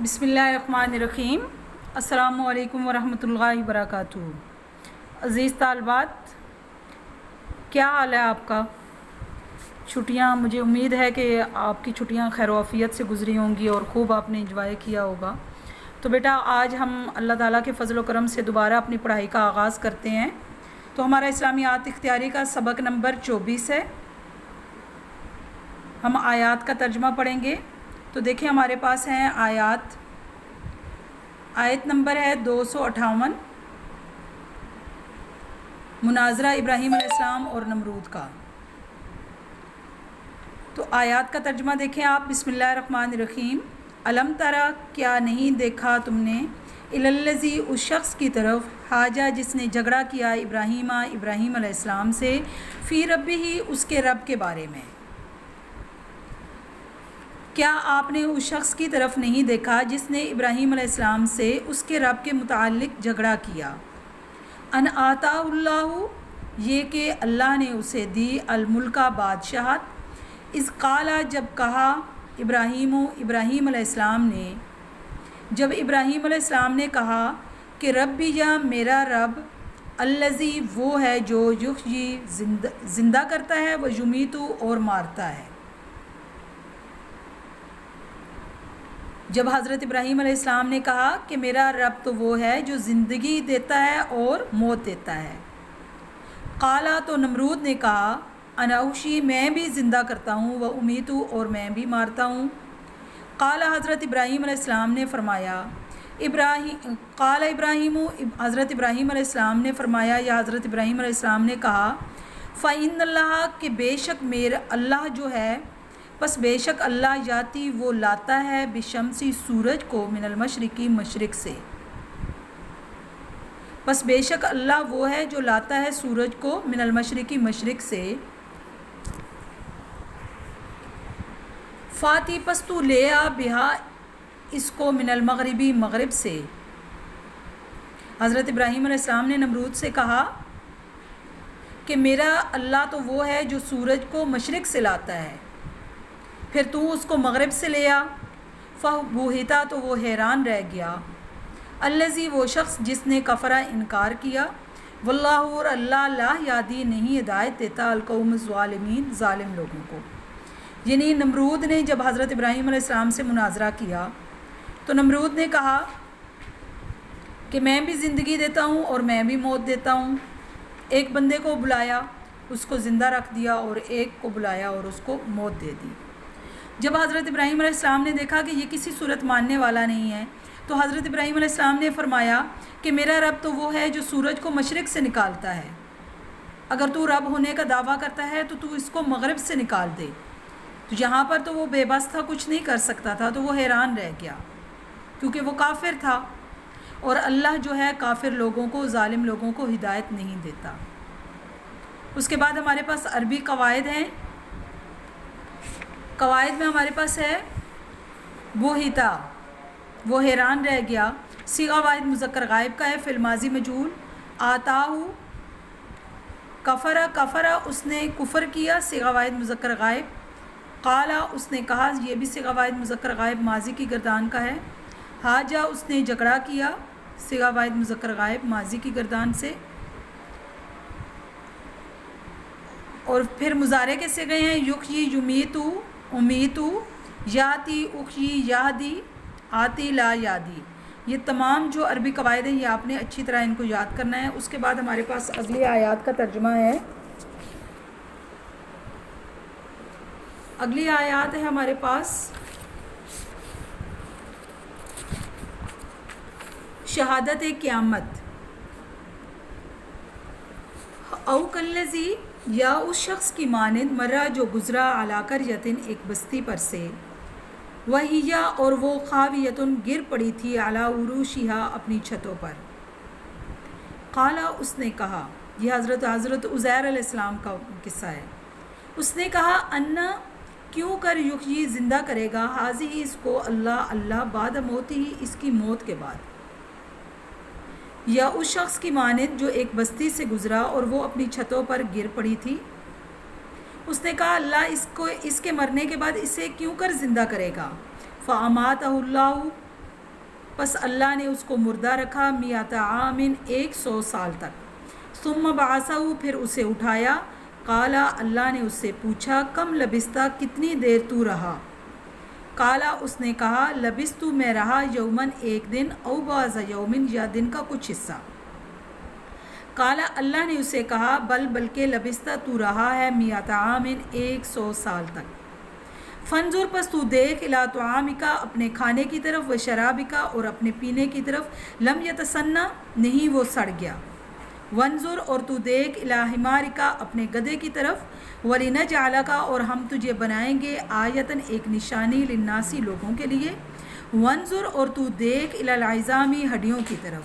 بسم اللہ الرحمن الرحیم۔ السلام علیکم ورحمۃ اللہ وبرکاتہ۔ عزیز طالبات، کیا حال ہے آپ کا؟ چھٹیاں، مجھے امید ہے کہ آپ کی چھٹیاں خیر و عافیت سے گزری ہوں گی اور خوب آپ نے انجوائے کیا ہوگا۔ تو بیٹا، آج ہم اللہ تعالیٰ کے فضل و کرم سے دوبارہ اپنی پڑھائی کا آغاز کرتے ہیں۔ تو ہمارا اسلامیات اختیاری کا سبق نمبر 24 ہے۔ ہم آیات کا ترجمہ پڑھیں گے۔ تو دیکھیں، ہمارے پاس ہیں آیت نمبر ہے 258، مناظرہ ابراہیم علیہ السلام اور نمرود کا۔ تو آیات کا ترجمہ دیکھیں آپ۔ بسم اللہ الرحمن الرحیم۔ الم ترا، کیا نہیں دیکھا تم نے، الالذی، اس شخص کی طرف، حاجہ جس نے جھگڑا کیا، ابراہیم علیہ السلام سے، فی ربہ، اس کے رب کے بارے میں۔ کیا آپ نے اس شخص کی طرف نہیں دیکھا جس نے ابراہیم علیہ السلام سے اس کے رب کے متعلق جھگڑا کیا؟ ان آتا اللہ، یہ کہ اللہ نے اسے دی، الملکہ، بادشاہت، اذ قالا، جب کہا، ابراہیم علیہ السلام نے، جب ابراہیم علیہ السلام نے کہا کہ ربی، یا میرا رب، الذی، وہ ہے جو یحیی، زندہ کرتا ہے، و یمیتو، اور مارتا ہے۔ جب حضرت ابراہیم علیہ السلام نے کہا کہ میرا رب تو وہ ہے جو زندگی دیتا ہے اور موت دیتا ہے۔ قالا، تو نمرود نے کہا، انا احیی، میں بھی زندہ کرتا ہوں، و امیتو، اور میں بھی مارتا ہوں۔ قالا، حضرت ابراہیم علیہ السلام نے فرمایا، قال ابراہیم، حضرت ابراہیم علیہ السلام نے فرمایا، یا حضرت ابراہیم علیہ السلام نے کہا، فإن اللہ، کہ بے شک میرا اللہ جو ہے، پس بے شک اللہ، یاتی، وہ لاتا ہے، بشمسی، سورج کو، من المشرقی، مشرق سے، پس بے شک اللہ وہ ہے جو لاتا ہے سورج کو، من المشرقی، مشرق سے، فاتی، پس تو لے آ، بہا، اس کو، من المغربی، مغرب سے۔ حضرت ابراہیم علیہ السلام نے نمرود سے کہا کہ میرا اللہ تو وہ ہے جو سورج کو مشرق سے لاتا ہے، پھر تو اس کو مغرب سے لے آ۔ فبہتا، تو وہ حیران رہ گیا، الذی، وہ شخص جس نے کفرا، انکار کیا، واللہ، اور اللہ، لا یہدی، نہیں ہدایت دیتا، القوم الظالمین، ظالم لوگوں کو۔ یعنی نمرود نے جب حضرت ابراہیم علیہ السلام سے مناظرہ کیا تو نمرود نے کہا کہ میں بھی زندگی دیتا ہوں اور میں بھی موت دیتا ہوں۔ ایک بندے کو بلایا، اس کو زندہ رکھ دیا، اور ایک کو بلایا اور اس کو موت دے دی۔ جب حضرت ابراہیم علیہ السلام نے دیکھا کہ یہ کسی صورت ماننے والا نہیں ہے، تو حضرت ابراہیم علیہ السلام نے فرمایا کہ میرا رب تو وہ ہے جو سورج کو مشرق سے نکالتا ہے، اگر تو رب ہونے کا دعویٰ کرتا ہے تو اس کو مغرب سے نکال دے۔ تو یہاں پر تو وہ بے بس تھا، کچھ نہیں کر سکتا تھا، تو وہ حیران رہ گیا کیونکہ وہ کافر تھا، اور اللہ جو ہے کافر لوگوں کو، ظالم لوگوں کو ہدایت نہیں دیتا۔ اس کے بعد ہمارے پاس عربی قواعد ہیں۔ قواعد میں ہمارے پاس ہے بوہیتا، وہ حیران رہ گیا، صیغہ واحد مذکر غائب کا ہے، فعل ماضی مجہول۔ آتاہو، کفرا، اس نے کفر کیا، صیغہ واحد مذکر غائب۔ قالا، اس نے کہا، یہ بھی صیغہ واحد مذکر غائب ماضی کی گردان کا ہے۔ حاجہ، اس نے جھگڑا کیا، صیغہ واحد مذکر غائب ماضی کی گردان سے۔ اور پھر مضارع کے صیغے ہیں یحیی، یمیتو، امیتو، یاتی، احیی، یہدی، آتی، لا یادی۔ یہ تمام جو عربی قواعد ہیں یہ آپ نے اچھی طرح ان کو یاد کرنا ہے۔ اس کے بعد ہمارے پاس اگلی آیات کا ترجمہ ہے۔ اگلی آیات ہے ہمارے پاس شہادت قیامت۔ او کلذی، یا اس شخص کی مانند، مرہ، جو گزرا، علی قریۃ، ایک بستی پر سے، وہی، اور وہ، خاویۃ، گر پڑی تھی، علی عروشہا، اپنی چھتوں پر۔ قالا، اس نے کہا، یہ حضرت عزیر علیہ السلام کا قصہ ہے۔ اس نے کہا، انا، کیوں کر، یحیی، زندہ کرے گا، حاضی، اس کو، اللہ، بعد موتی، اس کی موت کے بعد۔ یا اس شخص کی مانند جو ایک بستی سے گزرا اور وہ اپنی چھتوں پر گر پڑی تھی۔ اس نے کہا، اللہ اس کے مرنے کے بعد اسے کیوں کر زندہ کرے گا۔ فاماتہ اللہ، پس اللہ نے اس کو مردہ رکھا 100 عام 100 سال تک. ثم بعثہ پھر اسے اٹھایا. قالا اللہ نے اس سے پوچھا کم لبستہ کتنی دیر تو رہا. قالا اس نے کہا لبستو میں رہا یومن ایک دن او بعض یومن یا دن کا کچھ حصہ. قالا اللہ نے اسے کہا بلکہ لبستہ تو رہا ہے 100 عام 100 سال تک. فنظر پس تو دیکھ الی طعامکا اپنے کھانے کی طرف و شرابکا اور اپنے پینے کی طرف لم یتسنہ نہیں وہ سڑ گیا. ونظر اور تو دیکھ الی حمارکا اپنے گدھے کی طرف ولنجعلکا اور ہم تجھے بنائیں گے آیتن ایک نشانی للناسی لوگوں کے لیے. ونظر اور تو دیکھ الی العظامی ہڈیوں کی طرف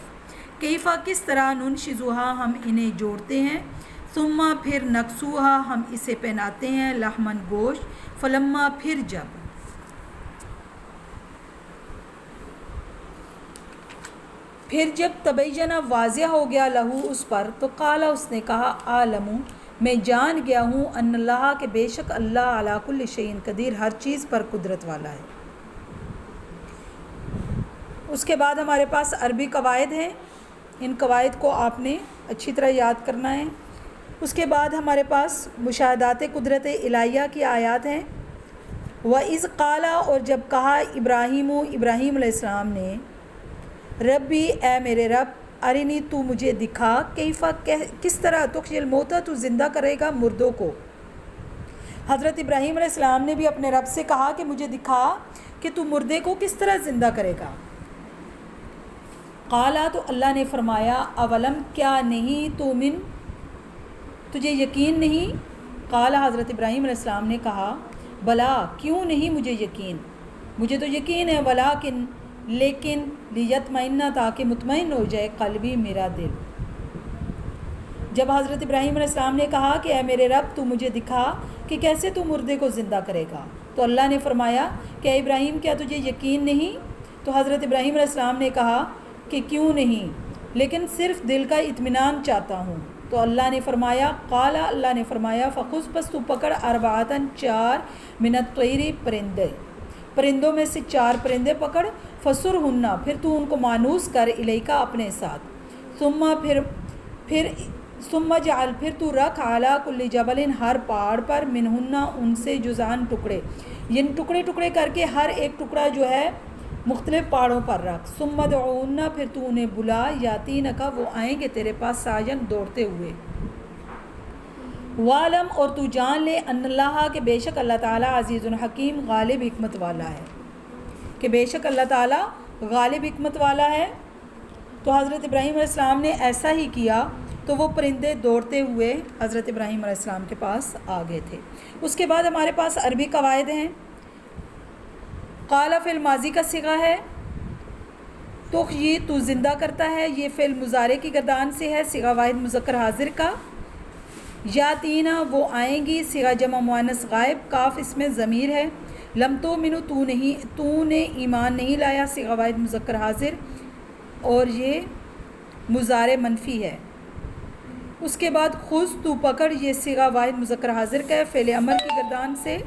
کیفا کس طرح ننشزوہا ہم انہیں جوڑتے ہیں ثم پھر نکسوہا ہم اسے پہناتے ہیں لحمن گوشت فلما پھر جب تبینہ واضح ہو گیا لہو اس پر تو قالا اس نے کہا عالم میں جان گیا ہوں ان اللہ کہ بے شک اللہ علی کل شیء قدیر ہر چیز پر قدرت والا ہے. اس کے بعد ہمارے پاس عربی قواعد ہیں. ان قواعد کو آپ نے اچھی طرح یاد کرنا ہے. اس کے بعد ہمارے پاس مشاہدات قدرت الہیہ کی آیات ہیں. وَإِذْ قَالَ اور جب کہا ابراہیم علیہ السلام نے ربی اے میرے رب ارنی تو مجھے دکھا کیفا کس طرح تخیل موتا تو زندہ کرے گا مردوں کو. حضرت ابراہیم علیہ السلام نے بھی اپنے رب سے کہا کہ مجھے دکھا کہ تو مردے کو کس طرح زندہ کرے گا. قالا تو اللہ نے فرمایا اولم کیا نہیں تومن تجھے یقین نہیں. قالا حضرت ابراہیم علیہ السلام نے کہا بلا کیوں نہیں مجھے یقین مجھے تو یقین ہے ولیکن لیکن لیطمئن تاکہ مطمئن ہو جائے قلبی میرا دل. جب حضرت ابراہیم علیہ السلام نے کہا کہ اے میرے رب تو مجھے دکھا کہ کیسے تو مردے کو زندہ کرے گا تو اللہ نے فرمایا کہ اے ابراہیم کیا تجھے یقین نہیں. تو حضرت ابراہیم علیہ السلام نے کہا کہ کیوں نہیں لیکن صرف دل کا اطمینان چاہتا ہوں. تو اللہ نے فرمایا قالا اللہ نے فرمایا فخذ پس تو پکڑ اربعۃ 4 من الطیر پرندوں میں سے 4 پرندے پکڑ فسرہن پھر تو ان کو مانوس کر الیکا اپنے ساتھ. ثم جعل پھر تو رکھ علی کل جبل ہر پہاڑ پر منہن ان سے جزان ٹکڑے یعنی ٹکڑے ٹکڑے کر کے ہر ایک ٹکڑا جو ہے مختلف پہاڑوں پر رکھ. ثم دعوہن پھر تو انہیں بلا یاتینکا وہ آئیں گے تیرے پاس ساجن دوڑتے ہوئے. وعلم اور تو جان لے ان اللہ کہ بے شک اللہ تعالیٰ عزیز الحکیم غالب حکمت والا ہے کہ بے شک اللہ تعالیٰ غالب حکمت والا ہے. تو حضرت ابراہیم علیہ السلام نے ایسا ہی کیا تو وہ پرندے دوڑتے ہوئے حضرت ابراہیم علیہ السلام کے پاس آ گئے تھے. اس کے بعد ہمارے پاس عربی قواعد ہیں. قالا فعل ماضی کا صیغہ ہے تحیی تو زندہ کرتا ہے یہ فعل مضارع کی گردان سے ہے صیغہ واحد مذکر حاضر کا. یاتینا وہ آئیں گی صیغہ جمع مؤنث غائب کاف اس میں ضمیر ہے. لم تؤمنوا تو نے ایمان نہیں لایا صیغہ واحد مذکر حاضر اور یہ مضارع منفی ہے. اس کے بعد خذ تو پکڑ یہ صیغہ واحد مذکر حاضر کا ہے فعل امر کی گردان سے.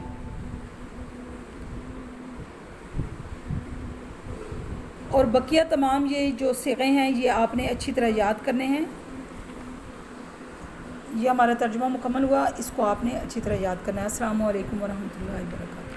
اور بقیہ تمام یہ جو صیغے ہیں یہ آپ نے اچھی طرح یاد کرنے ہیں. یہ ہمارا ترجمہ مکمل ہوا. اس کو آپ نے اچھی طرح یاد کرنا ہے. السلام علیکم ورحمۃ اللہ وبرکاتہ.